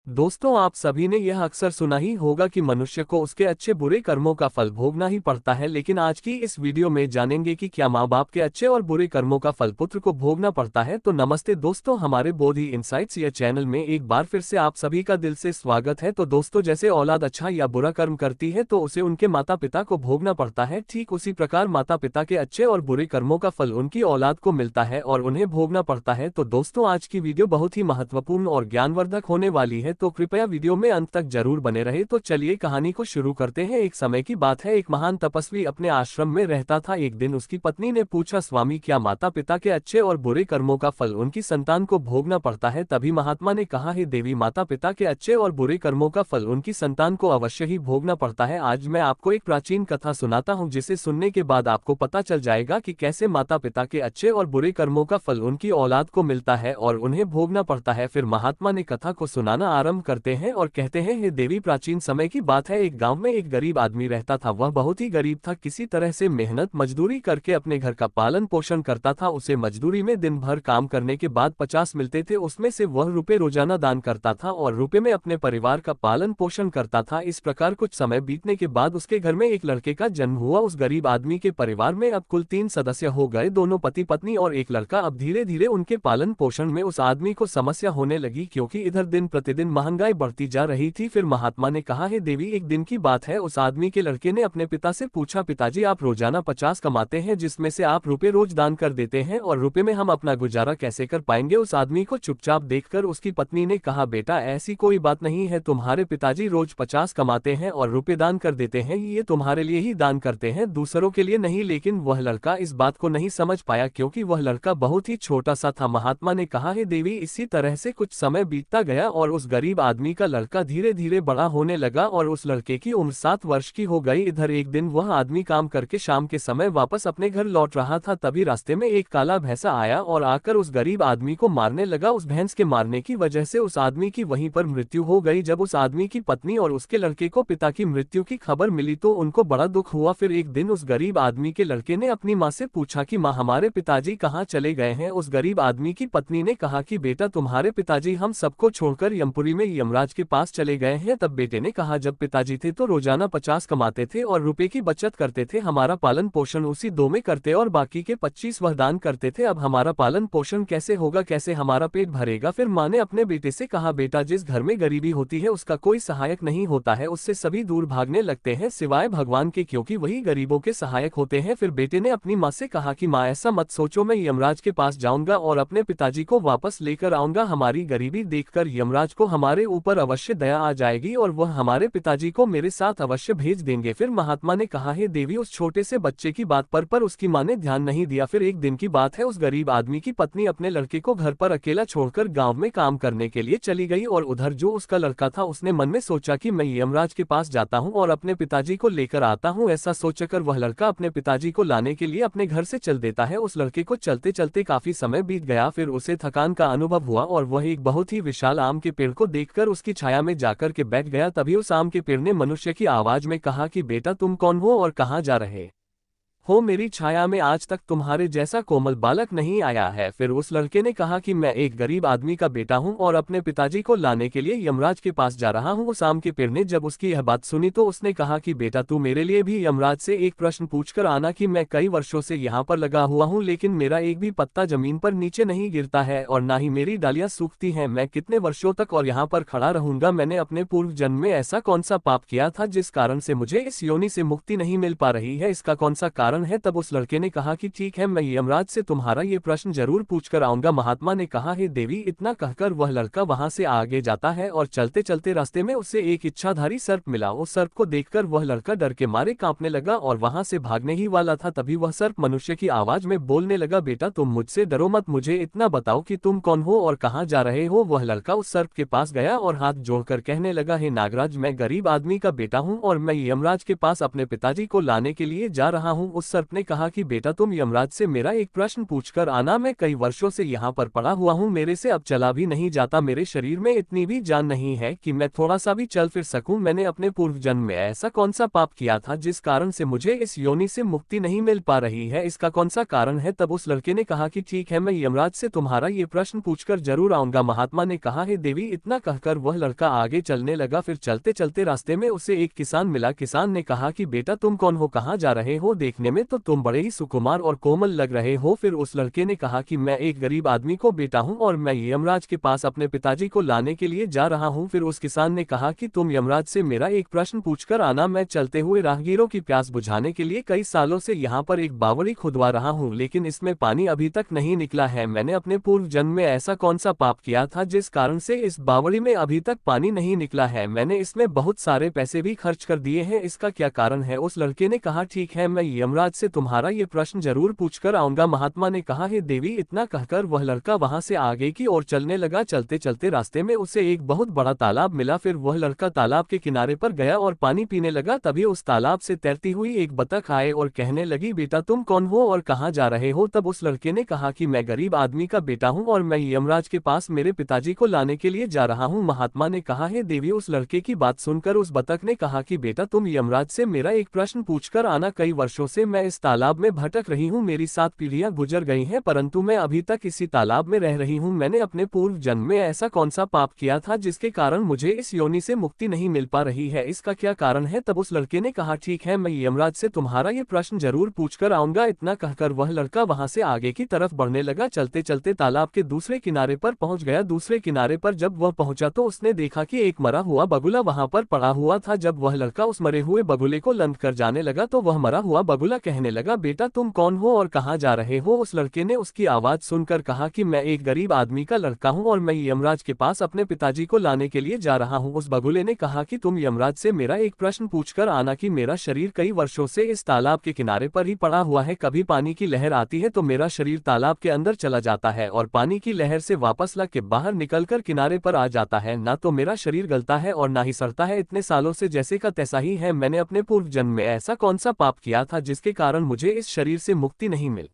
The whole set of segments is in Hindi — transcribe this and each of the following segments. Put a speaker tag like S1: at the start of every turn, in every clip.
S1: दोस्तों, आप सभी ने यह अक्सर सुना ही होगा कि मनुष्य को उसके अच्छे बुरे कर्मों का फल भोगना ही पड़ता है। लेकिन आज की इस वीडियो में जानेंगे कि क्या माँ बाप के अच्छे और बुरे कर्मों का फल पुत्र को भोगना पड़ता है। तो नमस्ते दोस्तों, हमारे बोधि इनसाइट्स या चैनल में एक बार फिर से आप सभी का दिल से स्वागत है। तो दोस्तों, जैसे औलाद अच्छा या बुरा कर्म करती है तो उसे उनके माता पिता को भोगना पड़ता है, ठीक उसी प्रकार माता पिता के अच्छे और बुरे कर्मों का फल उनकी औलाद को मिलता है और उन्हें भोगना पड़ता है। तो दोस्तों, आज की वीडियो बहुत ही महत्वपूर्ण और ज्ञानवर्धक होने वाली है, तो कृपया वीडियो में अंत तक जरूर बने रहे। तो चलिए कहानी को शुरू करते हैं। एक समय की बात है, एक महान तपस्वी अपने आश्रम में रहता था। एक दिन उसकी पत्नी ने पूछा, स्वामी, क्या माता पिता के अच्छे और बुरे कर्मों का फल उनकी संतान को भोगना पड़ता है? तभी महात्मा ने कहा, हे देवी, माता पिता के अच्छे और बुरे कर्मों का फल उनकी संतान को अवश्य ही भोगना पड़ता है। आज मैं आपको एक प्राचीन कथा सुनाता हूँ, जिसे सुनने के बाद आपको पता चल जाएगा कि कैसे माता पिता के अच्छे और बुरे कर्मों का फल उनकी औलाद को मिलता है और उन्हें भोगना पड़ता है। फिर महात्मा ने कथा को सुनाना आरंभ करते हैं और कहते हैं, हे देवी, प्राचीन समय की बात है। एक गांव में एक गरीब आदमी रहता था। वह बहुत ही गरीब था, किसी तरह से मेहनत मजदूरी करके अपने घर का पालन पोषण करता था। उसे मजदूरी में दिन भर काम करने के बाद 50 मिलते थे, उसमें से वह रुपए रोजाना दान करता था और रुपए में अपने परिवार का पालन पोषण करता था। इस प्रकार कुछ समय बीतने के बाद उसके घर में एक लड़के का जन्म हुआ। उस गरीब आदमी के परिवार में अब कुल 3 सदस्य हो गए, दोनों पति पत्नी और एक लड़का। अब धीरे धीरे उनके पालन पोषण में उस आदमी को समस्या होने लगी, क्योंकि इधर दिन प्रतिदिन महंगाई बढ़ती जा रही थी। फिर महात्मा ने कहा, हे देवी, एक दिन की बात है, उस आदमी के लड़के ने अपने पिता से पूछा, पिताजी, आप रोजाना 50 कमाते हैं, जिसमें से आप रुपए रोज दान कर देते हैं, और रुपए में हम अपना गुजारा कैसे कर पाएंगे? उस आदमी को चुपचाप देखकर उसकी पत्नी ने कहा, बेटा, ऐसी कोई बात नहीं है, तुम्हारे पिताजी रोज 50 कमाते हैं और रुपए दान कर देते हैं, ये तुम्हारे लिए ही दान करते हैं, दूसरों के लिए नहीं। लेकिन वह लड़का इस बात को नहीं समझ पाया, क्योंकि वह लड़का बहुत ही छोटा सा था। महात्मा ने कहा, हे देवी, इसी तरह से कुछ समय बीतता गया और उस गरीब आदमी का लड़का धीरे धीरे बड़ा होने लगा और उस लड़के की उम्र 7 वर्ष की हो गई। इधर एक दिन वह आदमी काम करके शाम के समय वापस अपने घर लौट रहा था। तभी रास्ते में एक काला भैंसा आया और आकर उस गरीब आदमी को मारने लगा। उस भैंस के मारने की वजह से उस आदमी की वहीं पर मृत्यु हो गई। जब उस आदमी की पत्नी और उसके लड़के को पिता की मृत्यु की खबर मिली तो उनको बड़ा दुख हुआ। फिर एक दिन उस गरीब आदमी के लड़के ने अपनी माँ से पूछा कि माँ, हमारे पिताजी कहाँ चले गए हैं? उस गरीब आदमी की पत्नी ने कहा कि बेटा, तुम्हारे पिताजी हम सबको छोड़कर यमपुरी में यमराज के पास चले गए हैं। तब बेटे ने कहा, जब पिताजी थे तो रोजाना 50 कमाते थे और रुपए की बचत करते थे, हमारा पालन पोषण उसी 2 में करते और बाकी के 25 वह दान करते थे। अब हमारा पालन पोषण कैसे होगा, कैसे हमारा पेट भरेगा? फिर माँ ने अपने बेटे से कहा, बेटा, जिस घर में गरीबी होती है उसका कोई सहायक नहीं होता है, उससे सभी दूर भागने लगते हैं सिवाय भगवान के, क्योंकि वही गरीबों के सहायक होते हैं। फिर बेटे ने अपनी माँ से कहा कि माँ, ऐसा मत सोचो, मैं यमराज के पास जाऊंगा और अपने पिताजी को वापस लेकर आऊंगा। हमारी गरीबी देखकर यमराज को हमारे ऊपर अवश्य दया आ जाएगी और वह हमारे पिताजी को मेरे साथ अवश्य भेज देंगे। फिर महात्मा ने कहा, हे देवी, उस छोटे से बच्चे की बात पर उसकी माँ ने ध्यान नहीं दिया। फिर एक दिन की बात है, उस गरीब आदमी की पत्नी अपने लड़के को घर पर अकेला छोड़कर गांव में काम करने के लिए चली गई और उधर जो उसका लड़का था उसने मन में सोचा कि मैं यमराज के पास जाता हूं और अपने पिताजी को लेकर आता हूं। ऐसा सोचकर वह लड़का अपने पिताजी को लाने के लिए अपने घर से चल देता है। उस लड़के को चलते चलते काफी समय बीत गया। फिर उसे थकान का अनुभव हुआ और वह एक बहुत ही विशाल आम के पेड़ को देखकर उसकी छाया में जाकर के बैठ गया। तभी उस आम के पेड़ ने मनुष्य की आवाज में कहा कि बेटा, तुम कौन हो और कहाँ जा रहे हो? मेरी छाया में आज तक तुम्हारे जैसा कोमल बालक नहीं आया है। फिर उस लड़के ने कहा कि मैं एक गरीब आदमी का बेटा हूं और अपने पिताजी को लाने के लिए यमराज के पास जा रहा हूं। उस आम के पेड़ ने जब उसकी यह बात सुनी तो उसने कहा कि बेटा, तू मेरे लिए भी यमराज से एक प्रश्न पूछकर आना कि मैं कई वर्षों से यहाँ पर लगा हुआ हूँ, लेकिन मेरा एक भी पत्ता जमीन पर नीचे नहीं गिरता है और ना ही मेरी डालियां सूखती हैं। मैं कितने वर्षों तक और यहाँ पर खड़ा रहूंगा? मैंने अपने पूर्व जन्म में ऐसा कौन सा पाप किया था जिस कारण से मुझे इस योनि से मुक्ति नहीं मिल पा रही है? इसका कौन सा कारण है? तब उस लड़के ने कहा कि ठीक है, मैं यमराज से तुम्हारा ये प्रश्न जरूर पूछकर आऊंगा। महात्मा ने कहा, हे देवी, इतना कहकर वह लड़का वहां से आगे जाता है और चलते चलते रास्ते में उसे एक इच्छाधारी सर्प मिला। उस सर्प को देखकर वह लड़का डर के मारे कांपने लगा और वहां से भागने ही वाला था। तभी वह सर्प मनुष्य की आवाज में बोलने लगा, बेटा, तुम मुझसे डरो मत, मुझे इतना बताओ कि तुम कौन हो और कहाँ जा रहे हो? वह लड़का उस सर्प के पास गया और हाथ जोड़कर कहने लगा, हे नागराज, मैं गरीब आदमी का बेटा हूँ और मैं यमराज के पास अपने पिताजी को लाने के लिए जा रहा हूँ। उस सर्प ने कहा कि बेटा तुम यमराज से मेरा एक प्रश्न पूछकर आना, मैं कई वर्षों से यहाँ पर पड़ा हुआ हूँ, मेरे से अब चला भी नहीं जाता, मेरे शरीर में इतनी भी जान नहीं है कि मैं थोड़ा सा भी चल फिर सकूं। मैंने अपने पूर्व जन्म में ऐसा कौन सा पाप किया था जिस कारण से मुझे इस योनि से मुक्ति नहीं मिल पा रही है, इसका कौन सा कारण है। तब उस लड़के ने कहा कि ठीक है, मैं यमराज से तुम्हारा ये प्रश्न पूछकर जरूर आऊंगा। महात्मा ने कहा, हे देवी। इतना कहकर वह लड़का आगे चलने लगा। फिर चलते चलते रास्ते में उसे एक किसान मिला। किसान ने कहा कि बेटा तुम कौन हो, कहाँ जा रहे हो, देखने में तो तुम बड़े ही सुकुमार और कोमल लग रहे हो। फिर उस लड़के ने कहा कि मैं एक गरीब आदमी को बेटा हूँ और मैं यमराज के पास अपने पिताजी को लाने के लिए जा रहा हूँ। फिर उस किसान ने कहा कि तुम यमराज से मेरा एक प्रश्न पूछकर आना, मैं चलते हुए राहगीरों की प्यास बुझाने के लिए कई सालों से यहाँ पर एक बावड़ी खुदवा रहा हूँ, लेकिन इसमें पानी अभी तक नहीं निकला है। मैंने अपने पूर्व जन्म में ऐसा कौन सा पाप किया था जिस कारण से इस बावड़ी में अभी तक पानी नहीं निकला है, मैंने इसमें बहुत सारे पैसे भी खर्च कर दिए हैं, इसका क्या कारण है। उस लड़के ने कहा, ठीक है, मैं यमराज से तुम्हारा ये प्रश्न जरूर पूछकर आऊंगा। महात्मा ने कहा, हे देवी। इतना कहकर वह लड़का वहां से आगे की ओर चलने लगा। चलते चलते रास्ते में उसे एक बहुत बड़ा तालाब मिला। फिर वह लड़का तालाब के किनारे पर गया और पानी पीने लगा। तभी उस तालाब से तैरती हुई एक बतख आए और कहने लगी, बेटा तुम कौन हो और कहाँ जा रहे हो। तब उस लड़के ने कहा कि मैं गरीब आदमी का बेटा हूँ और मैं यमराज के पास मेरे पिताजी को लाने के लिए जा रहा हूँ। महात्मा ने कहा, हे देवी। उस लड़के की बात सुनकर उस बतख ने कहा कि बेटा तुम यमराज से मेरा एक प्रश्न पूछकर आना, कई वर्षों से मैं इस तालाब में भटक रही हूँ, मेरी 7 पीढ़ियां गुजर गई हैं, परंतु मैं अभी तक इसी तालाब में रह रही हूँ। मैंने अपने पूर्व जन्म में ऐसा कौन सा पाप किया था जिसके कारण मुझे इस योनि से मुक्ति नहीं मिल पा रही है, इसका क्या कारण है। तब उस लड़के ने कहा, ठीक है, मैं यमराज से तुम्हारा ये प्रश्न जरूर पूछकर आऊंगा। इतना कहकर वह लड़का वहां से आगे की तरफ बढ़ने लगा। चलते चलते तालाब के दूसरे किनारे पर पहुंच गया। दूसरे किनारे पर जब वह पहुंचा तो उसने देखा कि एक मरा हुआ बगुला वहां पर पड़ा हुआ था। जब वह लड़का उस मरे हुए बगुले को लंघ कर जाने लगा तो वह मरा हुआ बगुला कहने लगा, बेटा तुम कौन हो और कहाँ जा रहे हो। उस लड़के ने उसकी आवाज सुनकर कहा कि मैं एक गरीब आदमी का लड़का हूँ और मैं यमराज के पास अपने पिताजी को लाने के लिए जा रहा हूँ। उस बगुले ने कहा कि तुम यमराज से मेरा एक प्रश्न पूछकर आना कि मेरा शरीर कई वर्षों से इस तालाब के किनारे पर ही पड़ा हुआ है, कभी पानी की लहर आती है तो मेरा शरीर तालाब के अंदर चला जाता है और पानी की लहर से वापस लग के बाहर निकलकर किनारे पर आ जाता है, ना तो मेरा शरीर गलता है और ना ही सड़ता है, इतने सालों से जैसे का तैसा ही है। मैंने अपने पूर्व जन्म में ऐसा कौन सा पाप किया था जिसके कारण मुझे इस शरीर से मुक्ति नहीं मिल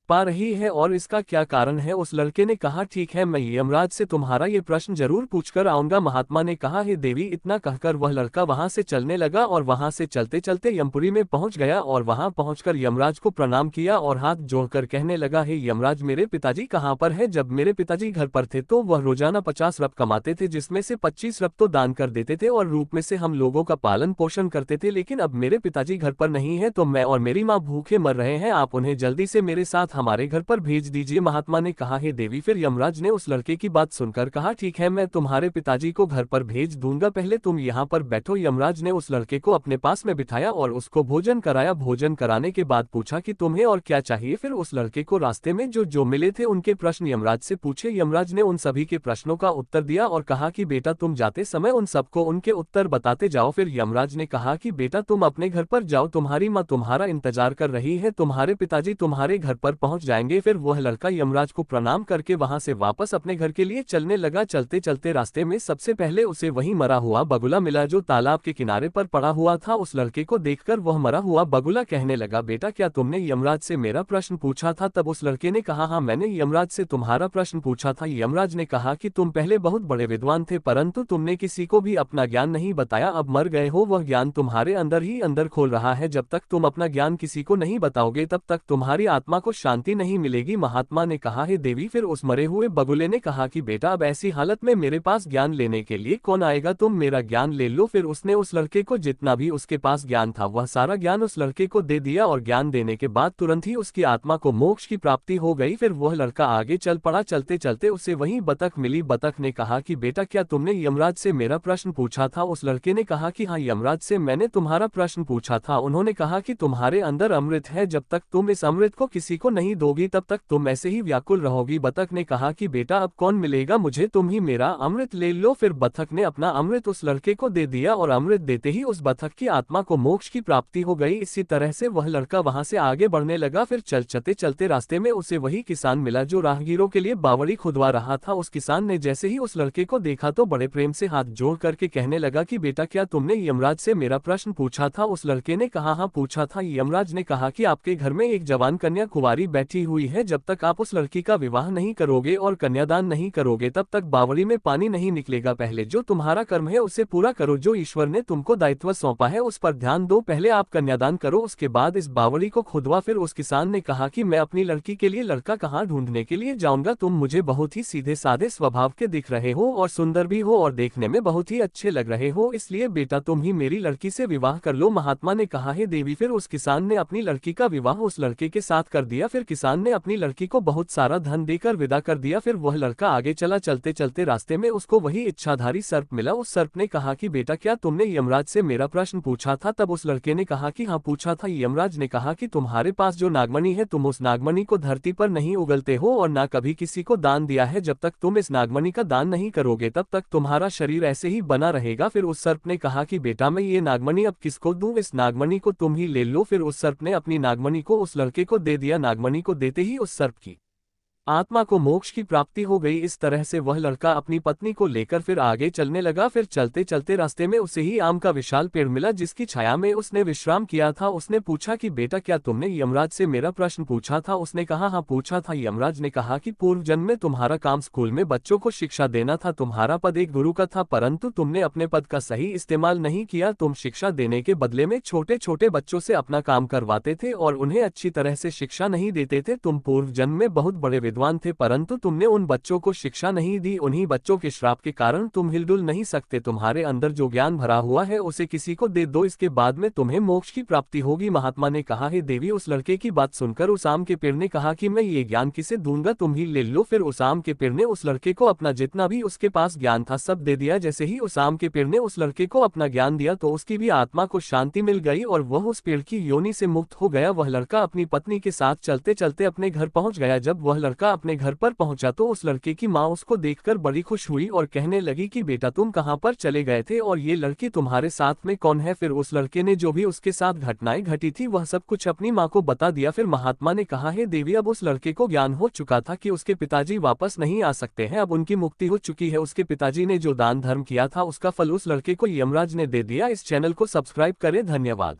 S1: पा रही है और इसका क्या कारण है। उस लड़के ने कहा, ठीक है, मैं यमराज से तुम्हारा ये प्रश्न जरूर पूछकर आऊंगा। महात्मा ने कहा, हे देवी। इतना कहकर वह लड़का वहां से चलने लगा और वहां से चलते चलते यमपुरी में पहुंच गया और वहां पहुंचकर यमराज को प्रणाम किया और हाथ जोड़कर कहने लगा, हे यमराज, मेरे पिताजी कहाँ पर है। जब मेरे पिताजी घर पर थे तो वह रोजाना 50 रप कमाते थे, जिसमें से 25 रप तो दान कर देते थे और रूप में से हम लोगों का पालन पोषण करते थे, लेकिन अब मेरे पिताजी घर पर नहीं है तो मैं और मेरी माँ भूखे मर रहे हैं, आप उन्हें जल्दी से मेरे साथ हमारे घर पर भेज दीजिए। महात्मा ने कहा, हे देवी। फिर यमराज ने उस लड़के की बात सुनकर कहा, ठीक है, मैं तुम्हारे पिताजी को घर पर भेज दूंगा, पहले तुम यहाँ पर बैठो। यमराज ने उस लड़के को अपने पास में बिठाया और उसको भोजन कराया। भोजन कराने के बाद पूछा कि तुम्हें और क्या चाहिए। फिर उस लड़के को रास्ते में जो जो मिले थे उनके प्रश्न यमराज से पूछे। यमराज ने उन सभी के प्रश्नों का उत्तर दिया और कहा कि बेटा तुम जाते समय उन सबको उनके उत्तर बताते जाओ। फिर यमराज ने कहा कि बेटा तुम अपने घर पर जाओ, तुम्हारी माँ तुम्हारा इंतजार कर रही है, तुम्हारे पिताजी तुम्हारे घर पर पहुंच जाएंगे। फिर वह लड़का यमराज को प्रणाम करके वहां से वापस अपने घर के लिए चलने लगा। चलते चलते रास्ते में सबसे पहले उसे वही मरा हुआ बगुला मिला जो तालाब के किनारे पर पड़ा हुआ था। उस लड़के को देखकर वह मरा हुआ बगुला कहने लगा, बेटा क्या तुमने यमराज से मेरा प्रश्न पूछा था। तब उस लड़के ने कहा, हाँ, मैंने यमराज से तुम्हारा प्रश्न पूछा था। यमराज ने कहा कि तुम पहले बहुत बड़े विद्वान थे, परंतु तुमने किसी को भी अपना ज्ञान नहीं बताया, अब मर गए हो, वह ज्ञान तुम्हारे अंदर ही अंदर खोल रहा है, जब तक तुम अपना ज्ञान किसी को नहीं बताओगे तब तक तुम्हारी आत्मा को शांति नहीं मिलेगी। महात्मा ने कहा, हे देवी। फिर उस मरे हुए बगुले ने कहा कि बेटा अब ऐसी हालत में मेरे पास ज्ञान लेने के लिए कौन आएगा, तुम मेरा ज्ञान ले लो। फिर उसने उस लड़के को जितना भी उसके पास ज्ञान था वह सारा ज्ञान उस लड़के को दे दिया और ज्ञान देने के बाद तुरंत ही उसकी आत्मा को मोक्ष की प्राप्ति हो गई। फिर वह लड़का आगे चल पड़ा। चलते चलते उसे वही बतख मिली। बतख ने कहा कि बेटा क्या तुमने यमराज से मेरा प्रश्न पूछा था। उस लड़के ने कहा कि हाँ यमराज से मैंने तुम्हारा प्रश्न पूछा था। उन्होंने कहा कि तुम्हारे अंदर अमृत है, जब तक तुम इस अमृत को किसी को नहीं नहीं दोगी तब तक तुम ऐसे ही व्याकुल रहोगी। बतख ने कहा कि बेटा अब कौन मिलेगा मुझे, तुम ही मेरा अमृत ले लो। फिर बतख ने अपना अमृत उस लड़के को दे दिया और अमृत देते ही उस बतख की आत्मा को मोक्ष की प्राप्ति हो गई। इसी तरह से वह लड़का वहां से आगे बढ़ने लगा। फिर चलते चलते रास्ते में उसे वही किसान मिला जो राहगीरों के लिए बावड़ी खुदवा रहा था। उस किसान ने जैसे ही उस लड़के को देखा तो बड़े प्रेम से हाथ जोड़ करके कहने लगा कि बेटा क्या तुमने यमराज से मेरा प्रश्न पूछा था? उस लड़के ने कहा हाँ पूछा था। यमराज ने कहा कि आपके घर में एक जवान कन्या कुंवारी बैठी हुई है, जब तक आप उस लड़की का विवाह नहीं करोगे और कन्यादान नहीं करोगे तब तक बावड़ी में पानी नहीं निकलेगा। पहले जो तुम्हारा कर्म है उसे पूरा करो, जो ईश्वर ने तुमको दायित्व सौंपा है उस पर ध्यान दो। पहले आप कन्यादान करो, उसके बाद इस बावड़ी को खुदवा। फिर उस किसान ने कहा कि मैं अपनी लड़की के लिए लड़का कहाँ ढूंढने के लिए जाऊंगा? तुम मुझे बहुत ही सीधे साधे स्वभाव के दिख रहे हो और सुंदर भी हो और देखने में बहुत ही अच्छे लग रहे हो, इसलिए बेटा तुम ही मेरी लड़की से विवाह कर लो। महात्मा ने कहा हे देवी। फिर उस किसान ने अपनी लड़की का विवाह उस लड़के के साथ कर दिया। फिर किसान ने अपनी लड़की को बहुत सारा धन देकर विदा कर दिया। फिर वह लड़का आगे चला। चलते चलते रास्ते में उसको वही इच्छाधारी सर्प मिला। उस सर्प ने कहा कि बेटा क्या तुमने यमराज से मेरा प्रश्न पूछा था? तब उस लड़के ने कहा कि हाँ पूछा था। यमराज ने कहा कि तुम्हारे पास जो नागमणि है तुम उस नागमणि को धरती पर नहीं उगलते हो और ना कभी किसी को दान दिया है। जब तक तुम इस नागमणि का दान नहीं करोगे तब तक तुम्हारा शरीर ऐसे ही बना रहेगा। फिर उस सर्प ने कहा कि बेटा मैं ये नागमणि अब किसको दूं? इस नागमणि को तुम ही ले लो। फिर उस सर्प ने अपनी नागमणि को उस लड़के को दे दिया। नागमणि को देते ही उस सर्प की आत्मा को मोक्ष की प्राप्ति हो गई। इस तरह से वह लड़का अपनी पत्नी को लेकर फिर आगे चलने लगा। फिर चलते चलते रास्ते में उसे ही आम का विशाल पेड़ मिला जिसकी छाया में उसने विश्राम किया था। उसने पूछा कि बेटा क्या तुमने यमराज से मेरा प्रश्न पूछा था? उसने कहा हाँ पूछा था। यमराज ने कहा कि पूर्व जन्म में तुम्हारा काम स्कूल में बच्चों को शिक्षा देना था, तुम्हारा पद एक गुरु का था, परंतु तुमने अपने पद का सही इस्तेमाल नहीं किया। तुम शिक्षा देने के बदले में छोटे छोटे बच्चों से अपना काम करवाते थे और उन्हें अच्छी तरह से शिक्षा नहीं देते थे। तुम पूर्व जन्म में बहुत बड़े विद्वान थे, परंतु तुमने उन बच्चों को शिक्षा नहीं दी। उन्हीं बच्चों के श्राप के कारण तुम हिलडुल नहीं सकते। तुम्हारे अंदर जो ज्ञान भरा हुआ है उसे किसी को दे दो, इसके बाद में तुम्हें मोक्ष की प्राप्ति होगी। महात्मा ने कहा हे देवी। उस लड़के की बात सुनकर उस आम के पेड़ ने कहा कि मैं ये ज्ञान किसे दूंगा, तुम ही ले लो। फिर उस आम के पेड़ ने उस लड़के को अपना जितना भी उसके पास ज्ञान था सब दे दिया। जैसे ही उस आम के पेड़ ने उस लड़के को अपना ज्ञान दिया तो उसकी भी आत्मा को शांति मिल गई और वह उस पेड़ की योनि से मुक्त हो गया। वह लड़का अपनी पत्नी के साथ चलते चलते अपने घर पहुंच गया। जब वह लड़का अपने घर पर पहुंचा तो उस लड़के की माँ उसको देखकर बड़ी खुश हुई और कहने लगी कि बेटा तुम कहाँ पर चले गए थे और ये लड़की तुम्हारे साथ में कौन है? फिर उस लड़के ने जो भी उसके साथ घटनाएं घटी थी वह सब कुछ अपनी माँ को बता दिया। फिर महात्मा ने कहा हे देवी अब उस लड़के को ज्ञान हो चुका था कि उसके पिताजी वापस नहीं आ सकते हैं, अब उनकी मुक्ति हो चुकी है। उसके पिताजी ने जो दान धर्म किया था उसका फल उस लड़के को यमराज ने दे दिया। इस चैनल को सब्सक्राइब करें। धन्यवाद।